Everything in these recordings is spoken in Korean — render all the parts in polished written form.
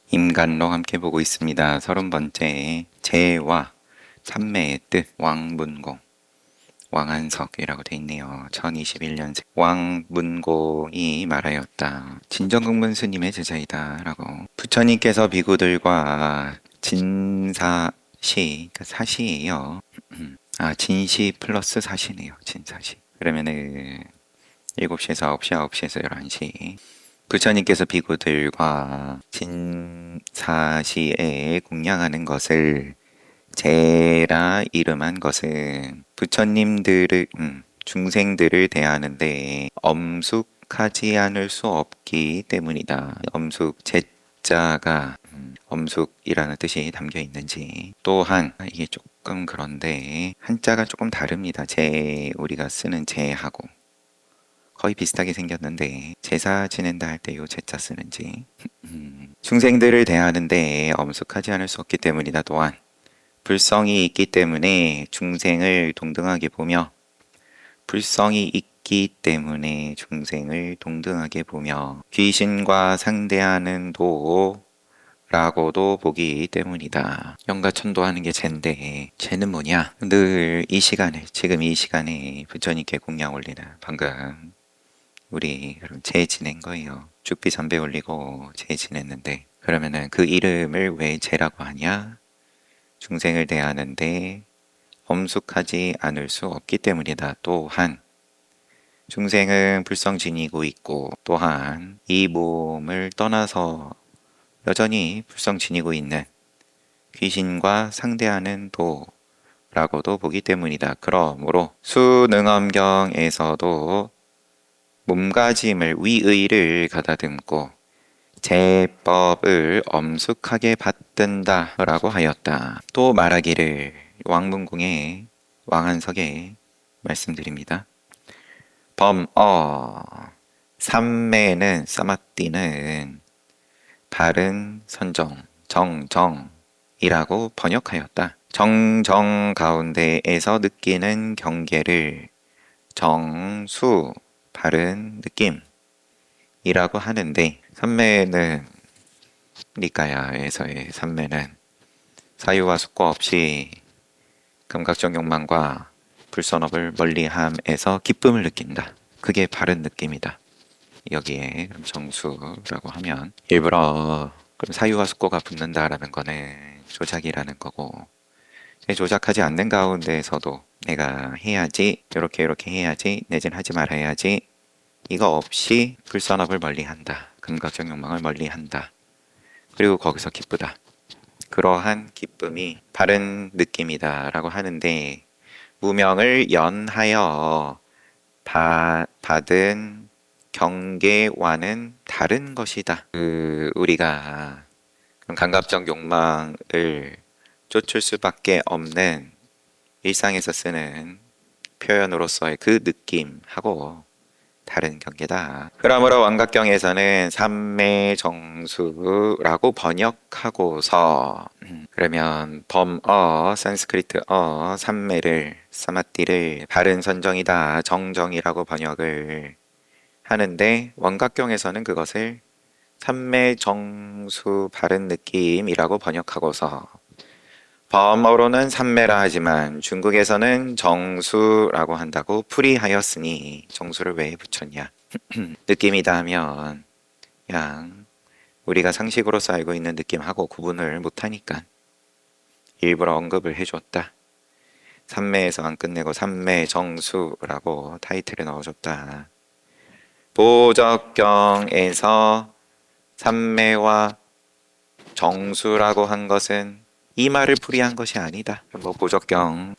임간록 함께 보고 있습니다. 30번째 제와 삼매의 뜻 왕문공 왕한석이라고 돼 있네요. 1021년생 왕문공이 말하였다. 진정국문 스님의 제자이다 라고. 부처님께서 비구들과 진사시, 그러니까 사시예요. 진시 플러스 사시네요. 진사시. 그러면은 7시에서 9시, 9시에서 11시. 부처님께서 비구들과 진사시에 공양하는 것을 제라 이름한 것은 부처님들을 중생들을 대하는데 엄숙하지 않을 수 없기 때문이다. 엄숙 제자가 엄숙이라는 뜻이 담겨 있는지. 또한 이게 조금 그런데 한자가 조금 다릅니다. 우리가 쓰는 제하고 거의 비슷하게 생겼는데 제사 지낸다 할 때 요 제자 쓰는지. 중생들을 대하는데 엄숙하지 않을 수 없기 때문이다. 또한 불성이 있기 때문에 중생을 동등하게 보며 귀신과 상대하는 도라고도 보기 때문이다. 영가천도하는 게 쟤인데 쟤는 뭐냐? 늘 이 시간에, 지금 이 시간에 부처님께 공양 올리는, 방금 우리 그럼 제 지낸 거예요. 죽비 삼배 올리고 제 지냈는데, 그러면은 그 이름을 왜 제라고 하냐? 중생을 대하는데 엄숙하지 않을 수 없기 때문이다. 또한 중생은 불성 지니고 있고, 또한 이 몸을 떠나서 여전히 불성 지니고 있는 귀신과 상대하는 도라고도 보기 때문이다. 그러므로 수능엄경에서도 몸가짐을, 위의를 가다듬고 제법을 엄숙하게 받든다 라고 하였다. 또 말하기를, 왕문궁의 왕한석에 말씀드립니다. 삼매는, 사마띠는 바른 선정, 정정이라고 번역하였다. 정정 가운데에서 느끼는 경계를 정수, 바른 느낌이라고 하는데, 삼매는 니까야에서의 삼매는 사유와 숙고 없이 감각적 욕망과 불선업을 멀리함에서 기쁨을 느낀다. 그게 바른 느낌이다. 여기에 그럼 정수라고 하면 일부러 그럼 사유와 숙고가 붙는다라는 거는 조작이라는 거고, 조작하지 않는 가운데에서도 내가 해야지, 이렇게 해야지, 내진 하지 말아야지, 이거 없이 불선업을 멀리한다. 감각적 욕망을 멀리한다. 그리고 거기서 기쁘다. 그러한 기쁨이 바른 느낌이다 라고 하는데, 무명을 연하여 받은 경계와는 다른 것이다. 우리가 감각적 욕망을 쫓을 수밖에 없는 일상에서 쓰는 표현으로서의 그 느낌하고 다른 경계다. 그러므로 완각경에서는 삼매정수라고 번역하고서, 그러면 산스크리트 삼매를, 사마띠를 바른 선정이다, 정정이라고 번역을 하는데, 완각경에서는 그것을 삼매정수 바른 느낌이라고 번역하고서 범어로는 삼매라 하지만 중국에서는 정수라고 한다고 풀이하였으니, 정수를 왜 붙였냐? 느낌이다 하면 그냥 우리가 상식으로서 알고 있는 느낌하고 구분을 못하니까 일부러 언급을 해줬다. 삼매에서 안 끝내고 삼매정수라고 타이틀을 넣어줬다. 보적경에서 삼매와 정수라고 한 것은 이 말을 풀이한 것이 아니다. 보적경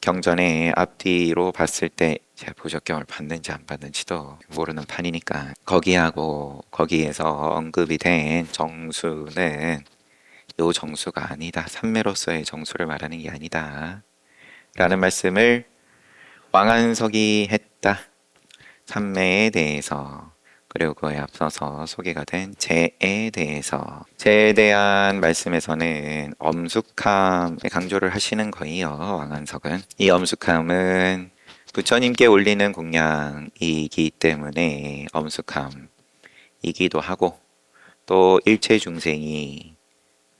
경전에 앞뒤로 봤을 때 제가 보적경을 받는지 안 받는지도 모르는 판이니까, 거기에서 언급이 된 정수는 요 정수가 아니다. 삼매로서의 정수를 말하는 게 아니다 라는 말씀을 왕한석이 했다. 삼매에 대해서, 그리고 그에 앞서서 소개가 된 제에 대해서, 제에 대한 말씀에서는 엄숙함에 강조를 하시는 거예요. 왕한석은 이 엄숙함은 부처님께 올리는 공양이기 때문에 엄숙함이기도 하고, 또 일체 중생이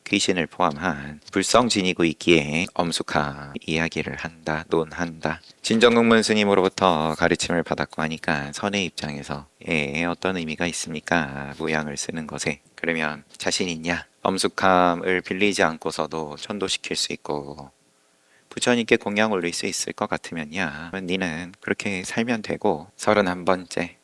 귀신을 포함한 불성지니고 있기에 엄숙한 이야기를 한다, 논한다. 진정국문 스님으로부터 가르침을 받았고 하니까 선의 입장에서 어떤 의미가 있습니까? 모양을 쓰는 것에. 그러면 자신 있냐? 엄숙함을 빌리지 않고서도 천도시킬 수 있고 부처님께 공양 올릴 수 있을 것 같으면야 니는 그렇게 살면 되고. 31번째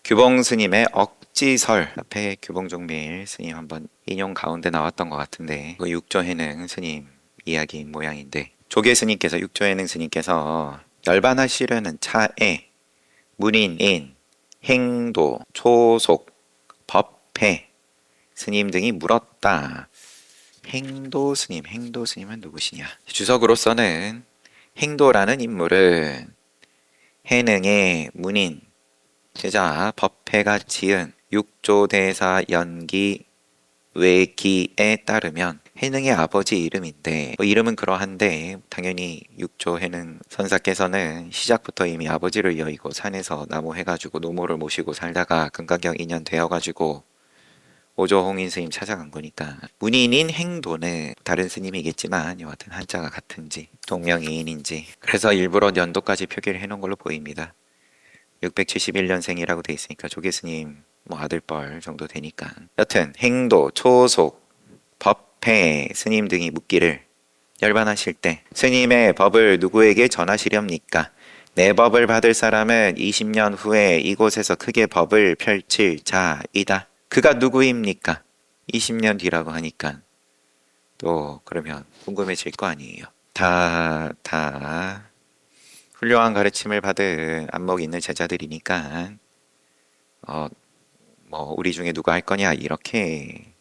규봉 스님의 억지설. 앞에 규봉종밀 스님 한번 인용 가운데 나왔던 것 같은데 그 육조해능 스님 이야기 모양인데, 조계 스님께서 육조해능 스님께서 열반하시려는 차에 문인인, 행도, 초속, 법회 스님 등이 물었다. 행도 스님은 누구시냐? 주석으로서는 행도라는 인물은 해능의 문인 제자 법회가 지은 육조대사 연기 외기에 따르면 해능의 아버지 이름인데, 이름은 그러한데 당연히 육조 해능 선사께서는 시작부터 이미 아버지를 여의고 산에서 나무해가지고 노모를 모시고 살다가 금강경 2년 되어가지고 오조홍인 스님 찾아간 거니까, 문인인 행도는 다른 스님이겠지만 여하튼 한자가 같은지 동명이인인지 그래서 일부러 연도까지 표기를 해놓은 걸로 보입니다. 671년생이라고 돼 있으니까 조계 스님 아들뻘 정도 되니까. 여튼 행도, 초속, 법회 스님 등이 묻기를, 열반하실 때 스님의 법을 누구에게 전하시렵니까? 내 법을 받을 사람은 20년 후에 이곳에서 크게 법을 펼칠 자이다. 그가 누구입니까? 20년 뒤라고 하니까 또 그러면 궁금해질 거 아니에요. 다 훌륭한 가르침을 받은 안목 있는 제자들이니까 우리 중에 누가 할 거냐 이렇게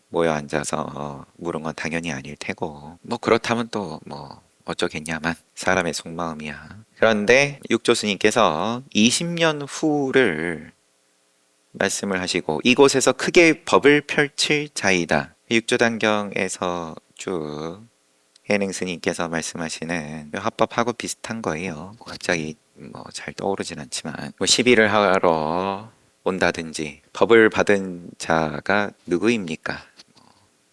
모여 앉아서 물은 건 당연히 아닐 테고, 그렇다면 또 어쩌겠냐만 사람의 속마음이야. 그런데 육조 스님께서 20년 후를 말씀을 하시고 이곳에서 크게 법을 펼칠 자이다. 육조단경에서 쭉 해능 스님께서 말씀하시는 합법하고 비슷한 거예요. 갑자기 잘 떠오르진 않지만 시비를 하러 온다든지 법을 받은 자가 누구입니까?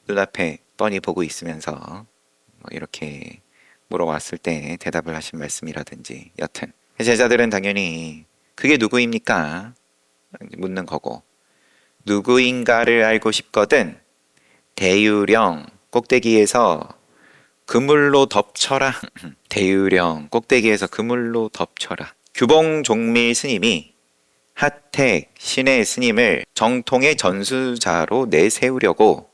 눈앞에 뻔히 보고 있으면서 이렇게 물어왔을 때 대답을 하신 말씀이라든지, 여튼 제자들은 당연히 그게 누구입니까? 묻는 거고, 누구인가를 알고 싶거든 대유령 꼭대기에서 그물로 덮쳐라. 대유령 꼭대기에서 그물로 덮쳐라. 규봉종밀 스님이 하택 신의 스님을 정통의 전수자로 내세우려고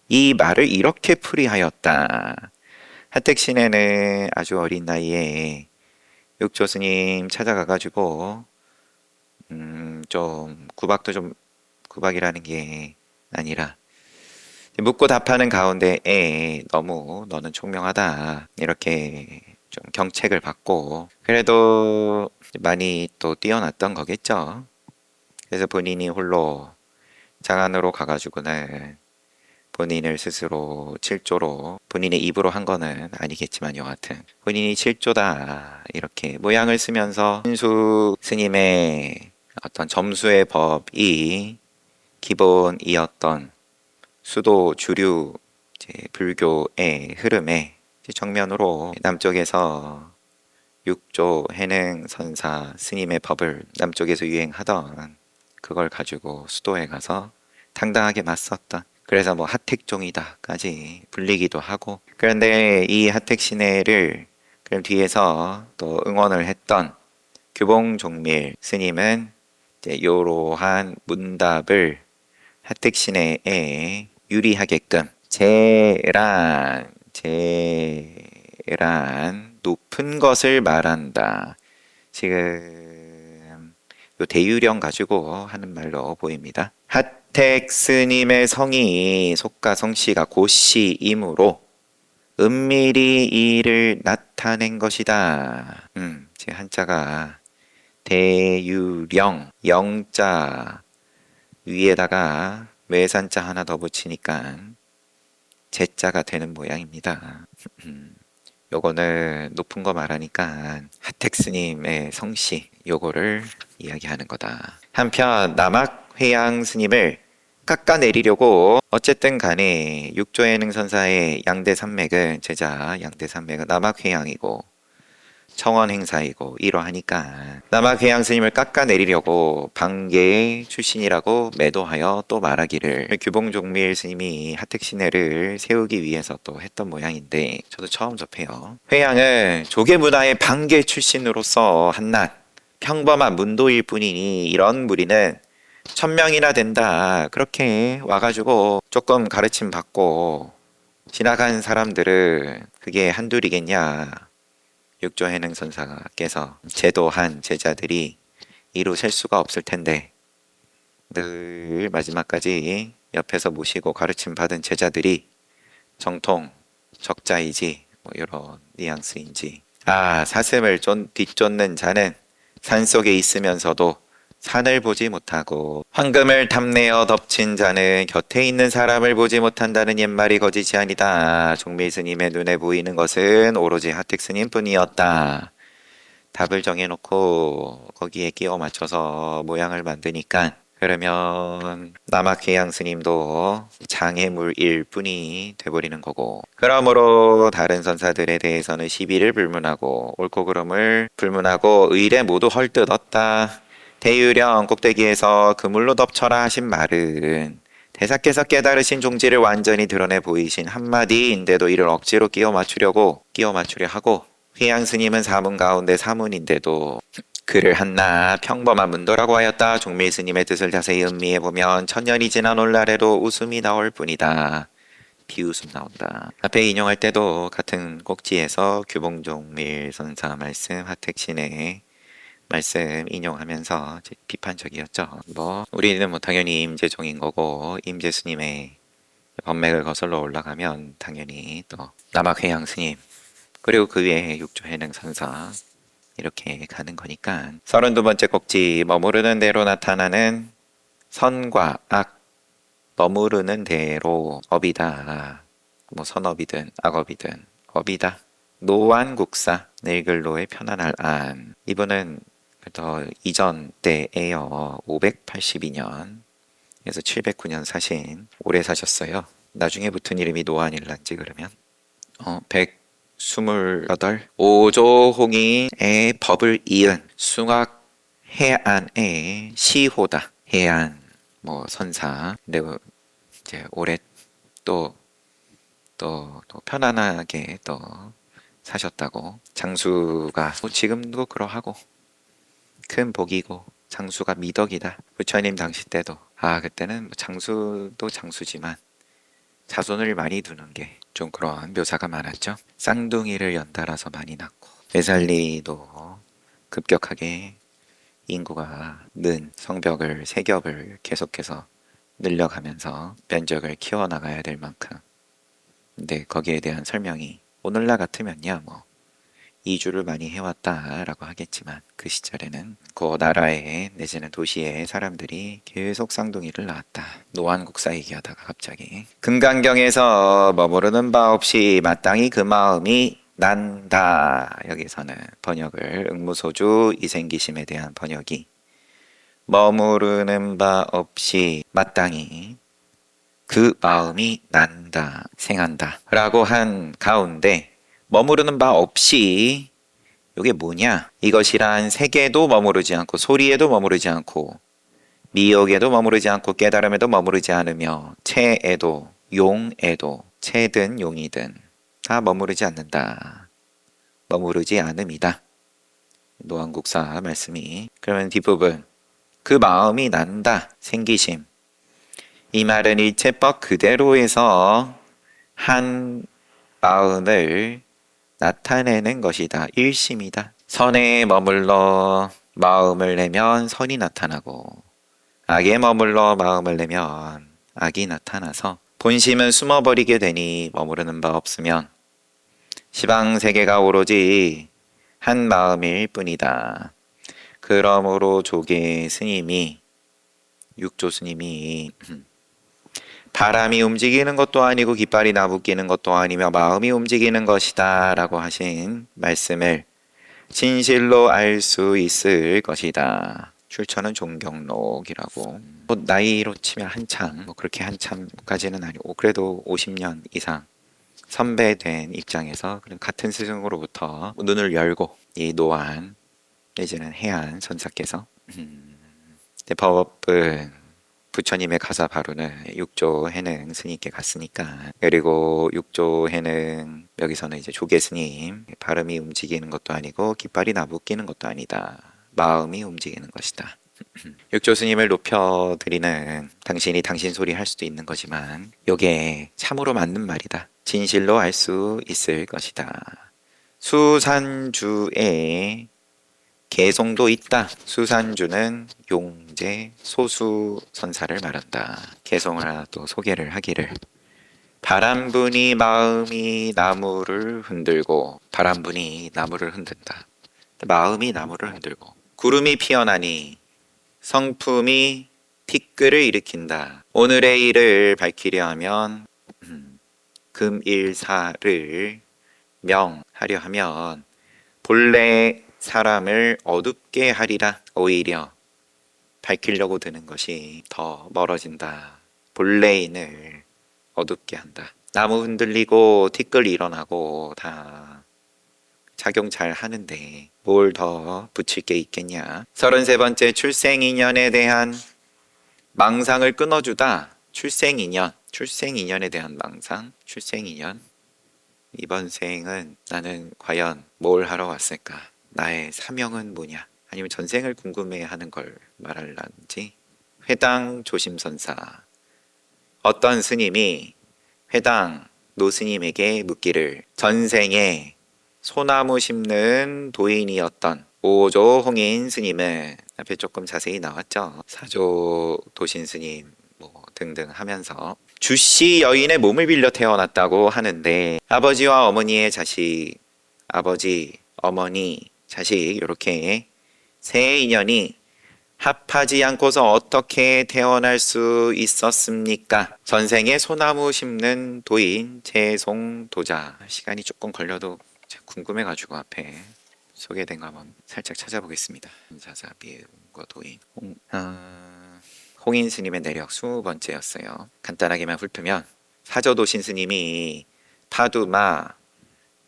이 말을 이렇게 풀이하였다. 하택 신에는 아주 어린 나이에 육조 스님 찾아가가지고 좀 구박이라는 게 아니라 묻고 답하는 가운데에 너무 너는 총명하다 이렇게 좀 경책을 받고, 그래도 많이 또 뛰어났던 거겠죠. 그래서 본인이 홀로 장안으로 가가지고는 본인을 스스로 칠조로, 본인의 입으로 한 거는 아니겠지만 여하튼 본인이 칠조다 이렇게 모양을 쓰면서 신수 스님의 어떤 점수의 법이 기본이었던 수도 주류 불교의 흐름에 정면으로 남쪽에서 육조 해능 선사 스님의 법을 남쪽에서 유행하던 그걸 가지고 수도에 가서 당당하게 맞섰던, 그래서 하택종이다까지 불리기도 하고. 그런데 이 하택신해를 그럼 뒤에서 또 응원을 했던 규봉종밀 스님은 이러한 문답을 하택신해에 유리하게끔 제란 높은 것을 말한다. 지금 요 대유령 가지고 하는 말로 보입니다. 하택 스님의 성이 속가성씨가 고씨이므로 은밀히 이를 나타낸 것이다. 지금 한자가 대유령, 영자 위에다가 외산자 하나 더 붙이니까 제자가 되는 모양입니다. 요거는 높은 거 말하니까 하택 스님의 성씨 요거를 이야기하는 거다. 한편 남학 회양 스님을 깎아내리려고 어쨌든 간에 육조해능선사의 양대산맥은 제자 양대산맥은 남학회양이고 청원행사이고 이러하니까 남학회양 스님을 깎아내리려고 방계의 출신이라고 매도하여 또 말하기를 규봉종밀 스님이 하택신해를 세우기 위해서 또 했던 모양인데 저도 처음 접해요. 회양은 조계문화의 방계 출신으로서 한낱 평범한 문도일 뿐이니 이런 무리는 1000명이나 된다 그렇게 와가지고 조금 가르침 받고 지나간 사람들은 그게 한둘이겠냐. 육조해능 선사께서 제도한 제자들이 이루 셀 수가 없을 텐데 늘 마지막까지 옆에서 모시고 가르침 받은 제자들이 정통 적자이지 뭐 이런 뉘앙스인지 사슴을 뒤쫓는 자는 산속에 있으면서도 산을 보지 못하고 황금을 탐내어 덮친 자는 곁에 있는 사람을 보지 못한다는 옛말이 거짓이 아니다. 종밀스님의 눈에 보이는 것은 오로지 하택스님 뿐이었다. 답을 정해놓고 거기에 끼워 맞춰서 모양을 만드니까 그러면 남학회양 스님도 장애물일 뿐이 돼버리는 거고 그러므로 다른 선사들에 대해서는 시비를 불문하고 옳고 그름을 불문하고 의례 모두 헐뜯었다. 대유령 꼭대기에서 그물로 덮쳐라 하신 말은 대사께서 깨달으신 종지를 완전히 드러내 보이신 한마디인데도 이를 억지로 끼워 맞추려 하고 회양 스님은 사문 가운데 사문인데도 그를 한낱 평범한 문도라고 하였다. 종밀 스님의 뜻을 자세히 음미해 보면 천년이 지난 오늘날에도 웃음이 나올 뿐이다. 비웃음 나온다. 앞에 인용할 때도 같은 꼭지에서 규봉종밀 선사 말씀 하택신의 말씀 인용하면서 비판적이었죠. 우리는 당연히 임재종인 거고 임재 스님의 법맥을 거슬러 올라가면 당연히 또 남학회양 스님 그리고 그 위에 육조해능 선사 이렇게 가는 거니까 32번째 꼭지 머무르는 대로 나타나는 선과 악 머무르는 대로 업이다. 선업이든 악업이든 업이다. 노안국사 늙을로의 편안할 안 이분은 더 이전 때에요. 582년 그래서 709년 사신 오래 사셨어요. 나중에 붙은 이름이 노안일란지 그러면 128 오조홍이의 법을 이은 숭악 해안의 시호다. 해안 선사 근데 이제 올해 또 편안하게 또 사셨다고 장수가 지금도 그러하고 큰 복이고 장수가 미덕이다. 부처님 당시 때도 그때는 장수도 장수지만 자손을 많이 두는 게 좀 그런 묘사가 많았죠. 쌍둥이를 연달아서 많이 낳고 회살리도 급격하게 인구가 성벽을 세 겹을 계속해서 늘려가면서 면적을 키워나가야 될 만큼 근데 거기에 대한 설명이 오늘날 같으면요 이주를 많이 해왔다라고 하겠지만 그 시절에는 그 나라에 내지는 도시의 사람들이 계속 쌍둥이를 낳았다. 노안국사 얘기하다가 갑자기 금강경에서 머무르는 바 없이 마땅히 그 마음이 난다. 여기서는 번역을 응무소주 이생기심에 대한 번역이 머무르는 바 없이 마땅히 그 마음이 난다, 생한다 라고 한 가운데 머무르는 바 없이 이게 뭐냐? 이것이란 색에도 머무르지 않고 소리에도 머무르지 않고 미혹에도 머무르지 않고 깨달음에도 머무르지 않으며 체에도 용에도 체든 용이든 다 머무르지 않는다. 머무르지 않음이다. 노안국사 말씀이 그러면 뒷부분 그 마음이 난다. 생기심 이 말은 일체법 그대로에서 한 마음을 나타내는 것이다. 일심이다. 선에 머물러 마음을 내면 선이 나타나고 악에 머물러 마음을 내면 악이 나타나서 본심은 숨어버리게 되니 머무르는 바 없으면 시방세계가 오로지 한 마음일 뿐이다. 그러므로 조계 스님이 육조 스님이 바람이 움직이는 것도 아니고 깃발이 나부끼는 것도 아니며 마음이 움직이는 것이다 라고 하신 말씀을 진실로 알 수 있을 것이다. 출처는 종경록이라고. 뭐 나이로 치면 한참, 뭐 그렇게 한참까지는 아니고 그래도 50년 이상 선배된 입장에서 같은 스승으로부터 눈을 열고 이 노안 내지는 해안 선사께서 대법은 부처님의 가사 바로는 육조 해능 스님께 갔으니까, 그리고 육조 해능 여기서는 이제 조계 스님 발음이 움직이는 것도 아니고 깃발이 나부끼는 것도 아니다, 마음이 움직이는 것이다. 육조 스님을 높여드리는 당신이 당신 소리 할 수도 있는 거지만 요게 참으로 맞는 말이다, 진실로 알 수 있을 것이다. 수산주에 개성도 있다. 수산주는 용제 소수선사를 말한다. 개성을 하나 또 소개를 하기를, 바람분이 마음이 나무를 흔들고, 바람분이 나무를 흔든다, 마음이 나무를 흔들고, 구름이 피어나니 성품이 티끌을 일으킨다. 오늘의 일을 밝히려 하면 금일사를 명하려 하면 본래 사람을 어둡게 하리라. 오히려 밝히려고 드는 것이 더 멀어진다. 본래인을 어둡게 한다. 나무 흔들리고 티끌 일어나고 다 작용 잘 하는데 뭘 더 붙일 게 있겠냐. 33번째 출생인연에 대한 망상을 끊어주다. 출생인연에 대한 망상, 출생인연. 이번 생은 나는 과연 뭘 하러 왔을까? 나의 사명은 뭐냐? 아니면 전생을 궁금해하는 걸 말할란지. 회당 조심선사. 어떤 스님이 회당 노스님에게 묻기를, 전생에 소나무 심는 도인이었던 오조 홍인 스님은, 앞에 조금 자세히 나왔죠, 사조 도신 스님 뭐 등등 하면서 주씨 여인의 몸을 빌려 태어났다고 하는데, 아버지와 어머니의 자식, 아버지, 어머니, 자식 이렇게 세 인연이 합하지 않고서 어떻게 태어날 수 있었습니까? 전생에 소나무 심는 도인 재송도자. 시간이 조금 걸려도 궁금해가지고 앞에 소개된 거 한번 살짝 찾아보겠습니다. 자자 비음과 도인. 홍인 스님의 내력 20번째였어요. 간단하게만 훑으면 사저도신 스님이 파두마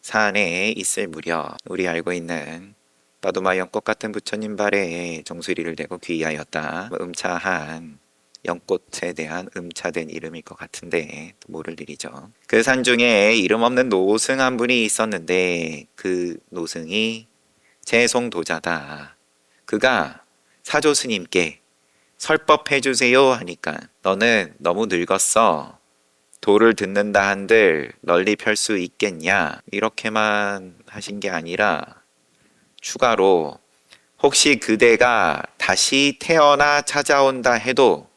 산에 있을 무렵 우리 알고 있는 파두마 연꽃 같은 부처님 발에 정수리를 대고 귀의하였다. 음차한 연꽃에 대한 음차된 이름일 것 같은데 모를 일이죠. 그 산 중에 이름 없는 노승 한 분이 있었는데 그 노승이 재송도자다. 그가 사조 스님께 설법해 주세요 하니까, 너는 너무 늙었어, 도를 듣는다 한들 널리 펼 수 있겠냐, 이렇게만 하신 게 아니라 추가로 혹시 그대가 다시 태어나 찾아온다 해도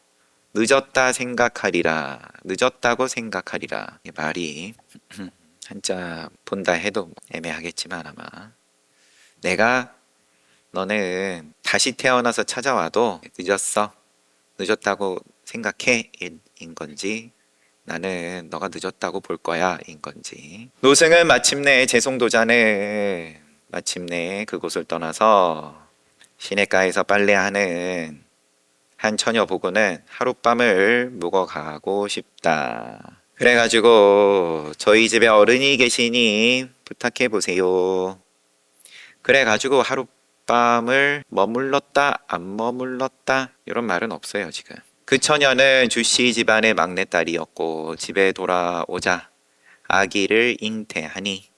늦었다고 생각하리라. 이 말이 한자 본다 해도 애매하겠지만 아마 너는 다시 태어나서 찾아와도 늦었다고 생각해 인 건지, 나는 너가 늦었다고 볼 거야 인 건지. 노승은 마침내 그곳을 떠나서 시냇가에서 빨래하는 한 처녀 보고는 하룻밤을 묵어 가고 싶다. 그래가지고 저희 집에 어른이 계시니 부탁해 보세요. 그래가지고 하룻밤을 머물렀다 안 머물렀다 이런 말은 없어요 지금. 그 처녀는 주씨 집안의 막내딸이었고 집에 돌아오자 아기를 잉태하니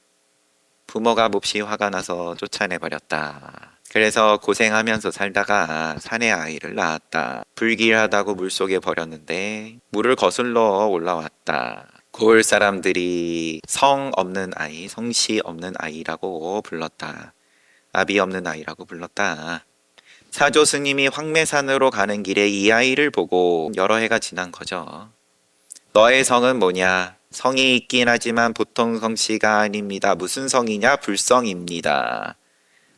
부모가 몹시 화가 나서 쫓아내버렸다. 그래서 고생하면서 살다가 산에 아이를 낳았다. 불길하다고 물속에 버렸는데 물을 거슬러 올라왔다. 고을 사람들이 성씨 없는 아이라고 불렀다. 아비 없는 아이라고 불렀다. 사조 스님이 황매산으로 가는 길에 이 아이를 보고 여러 해가 지난 거죠. 너의 성은 뭐냐? 성이 있긴 하지만 보통 성씨가 아닙니다. 무슨 성이냐? 불성입니다.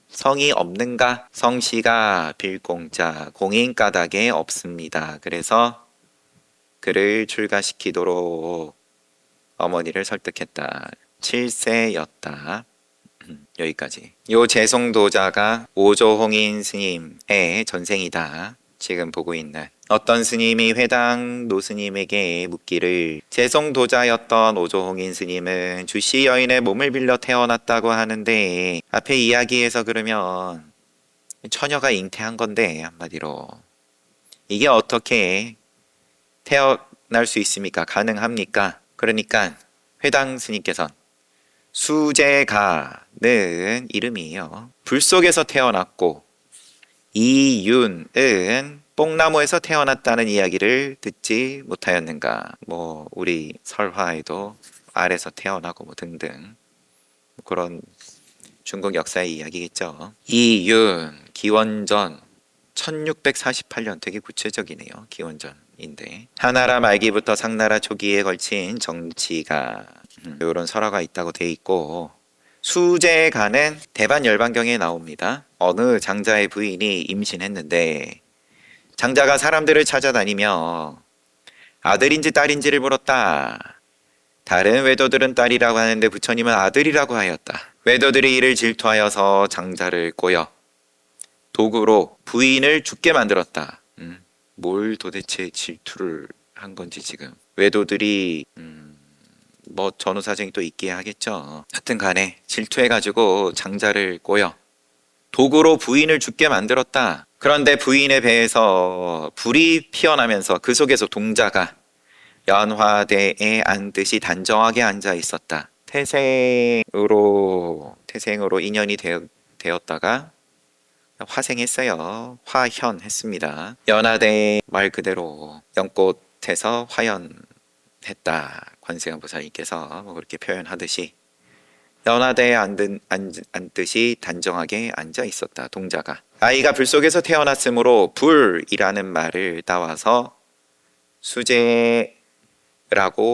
성이 없는가? 성씨가 빌공자, 공인가닥에 없습니다. 그래서 그를 출가시키도록 어머니를 설득했다. 7세였다. 여기까지. 요 재송도자가 오조홍인 스님의 전생이다. 지금 보고 있는 어떤 스님이 회당 노스님에게 묻기를, 재송도자였던 오조홍인 스님은 주씨 여인의 몸을 빌려 태어났다고 하는데, 앞에 이야기에서 그러면 처녀가 잉태한 건데, 한마디로 이게 어떻게 태어날 수 있습니까? 가능합니까? 그러니까 회당 스님께서는 수제가는 이름이에요. 불 속에서 태어났고, 이윤은 뽕나무에서 태어났다는 이야기를 듣지 못하였는가. 뭐 우리 설화에도 알에서 태어나고 뭐 등등 그런 중국 역사의 이야기겠죠. 이윤 기원전 1648년, 되게 구체적이네요. 기원전인데 하나라 말기부터 상나라 초기에 걸친 정치가, 이런 설화가 있다고 돼 있고, 수제가는 대반 열반경에 나옵니다. 어느 장자의 부인이 임신했는데 장자가 사람들을 찾아다니며 아들인지 딸인지를 물었다. 다른 외도들은 딸이라고 하는데 부처님은 아들이라고 하였다. 외도들이 이를 질투하여서 장자를 꼬여 도구로 부인을 죽게 만들었다. 뭘 도대체 질투를 한 건지 지금. 외도들이 뭐 전후사정이 또 있기에 하겠죠. 하여튼 간에 질투해가지고 장자를 꼬여 도구로 부인을 죽게 만들었다. 그런데 부인의 배에서 불이 피어나면서 그 속에서 동자가 연화대에 앉듯이 단정하게 앉아 있었다. 태생으로 인연이 되었다가 화생했어요. 화현했습니다. 연화대 말 그대로 연꽃에서 화현했다. 관세음보살님께서 뭐 그렇게 표현하듯이 연화대에 앉듯이 단정하게 앉아 있었다. 동자가. 아이가 불 속에서 태어났으므로 불이라는 말을 따와서 수제라고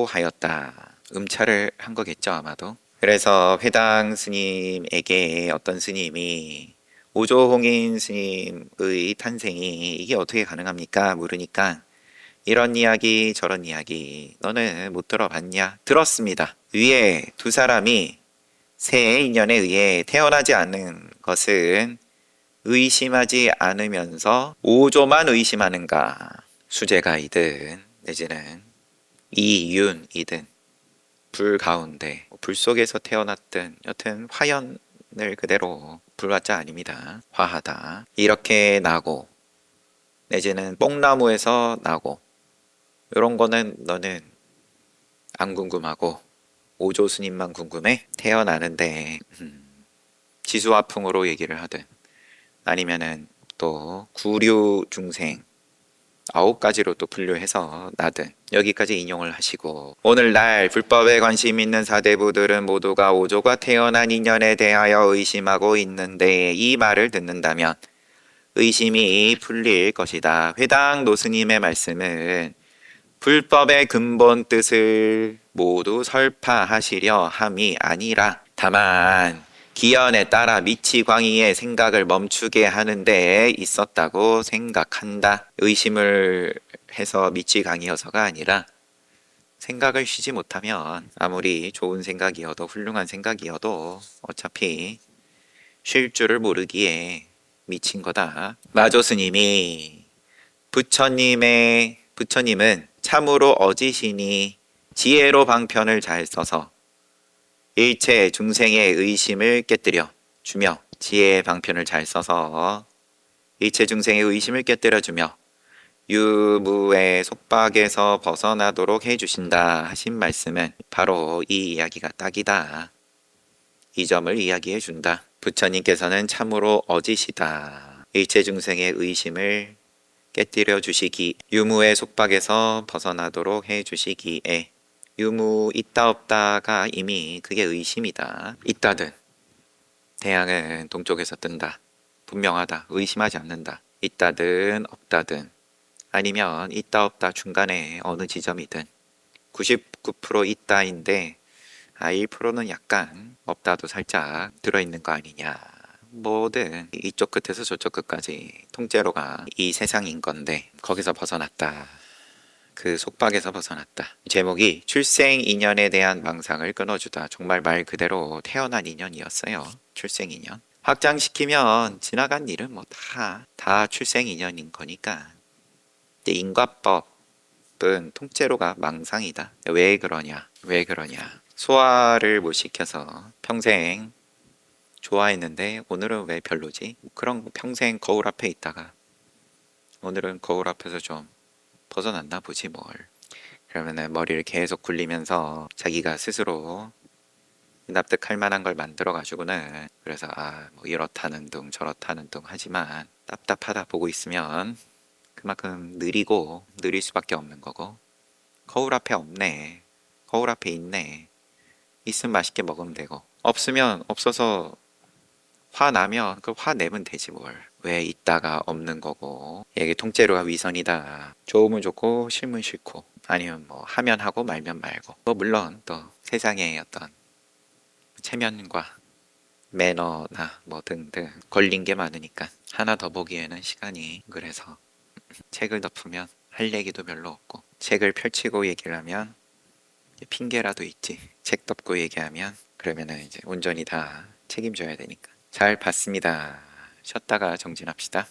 하였다. 음차를 한 거겠죠, 아마도. 그래서 회당 스님에게 어떤 스님이 오조홍인 스님의 탄생이 이게 어떻게 가능합니까? 물으니까 이런 이야기 저런 이야기 너는 못 들어봤냐? 들었습니다. 위에 두 사람이 새 인연에 의해 태어나지 않는 것은 의심하지 않으면서 오조만 의심하는가. 수제가이든 내지는 이윤이든 불 가운데 불 속에서 태어났든 여튼 화연을 그대로 불화자 아닙니다. 화하다. 이렇게 나고 내지는 뽕나무에서 나고 이런 거는 너는 안 궁금하고 오조 스님만 궁금해? 태어나는데 지수화풍으로 얘기를 하든 아니면은 또 구류 중생 9가지로 또 분류해서 나든 여기까지 인용을 하시고, 오늘날 불법에 관심 있는 사대부들은 모두가 오조가 태어난 인연에 대하여 의심하고 있는데 이 말을 듣는다면 의심이 풀릴 것이다. 회당 노스님의 말씀은 불법의 근본 뜻을 모두 설파하시려 함이 아니라 다만 기연에 따라 미치광이의 생각을 멈추게 하는 데 있었다고 생각한다. 의심을 해서 미치광이어서가 아니라 생각을 쉬지 못하면 아무리 좋은 생각이어도 훌륭한 생각이어도 어차피 쉴 줄을 모르기에 미친 거다. 마조 스님이 부처님은 참으로 어지시니 지혜로 방편을 잘 써서 일체 중생의 의심을 깨뜨려 주며, 지혜의 방편을 잘 써서 일체 중생의 의심을 깨뜨려 주며 유무의 속박에서 벗어나도록 해주신다 하신 말씀은 바로 이 이야기가 딱이다. 이 점을 이야기해 준다. 부처님께서는 참으로 어지시다. 일체 중생의 의심을 깨뜨려 주시기, 유무의 속박에서 벗어나도록 해 주시기에, 유무 있다 없다가 이미 그게 의심이다. 있다든 태양은 동쪽에서 뜬다. 분명하다. 의심하지 않는다. 있다든 없다든 아니면 있다 없다 중간에 어느 지점이든 99% 있다인데 1%는 약간 없다도 살짝 들어있는 거 아니냐. 뭐든 이쪽 끝에서 저쪽 끝까지 통째로가 이 세상인 건데 거기서 벗어났다. 그 속박에서 벗어났다. 제목이 출생 인연에 대한 망상을 끊어주다. 정말 말 그대로 태어난 인연이었어요. 출생 인연. 확장시키면 지나간 일은 뭐 다 출생 인연인 거니까. 근데 인과법은 통째로가 망상이다. 왜 그러냐? 왜 그러냐? 소화를 못 시켜서 평생 좋아했는데 오늘은 왜 별로지? 그런 거 평생 거울 앞에 있다가 오늘은 거울 앞에서 좀 벗어났나 보지 뭘. 그러면은 머리를 계속 굴리면서 자기가 스스로 납득할 만한 걸 만들어 가지고는 그래서 뭐 이렇다는 둥 저렇다는 둥 하지만 답답하다 보고 있으면 그만큼 느리고 느릴 수밖에 없는 거고. 거울 앞에 없네, 거울 앞에 있네, 있으면 맛있게 먹으면 되고 없으면 없어서 화나면 그 화내면 되지 뭘. 왜 있다가 없는 거고. 이게 통째로가 위선이다. 좋으면 좋고 싫으면 싫고 아니면 뭐 하면 하고 말면 말고. 뭐 물론 또 세상에 어떤 체면과 매너나 뭐 등등 걸린 게 많으니까 하나 더 보기에는 시간이. 그래서 책을 덮으면 할 얘기도 별로 없고 책을 펼치고 얘기를 하면 핑계라도 있지. 책 덮고 얘기하면 그러면은 이제 온전히 다 책임져야 되니까. 잘 봤습니다. 쉬었다가 정진합시다.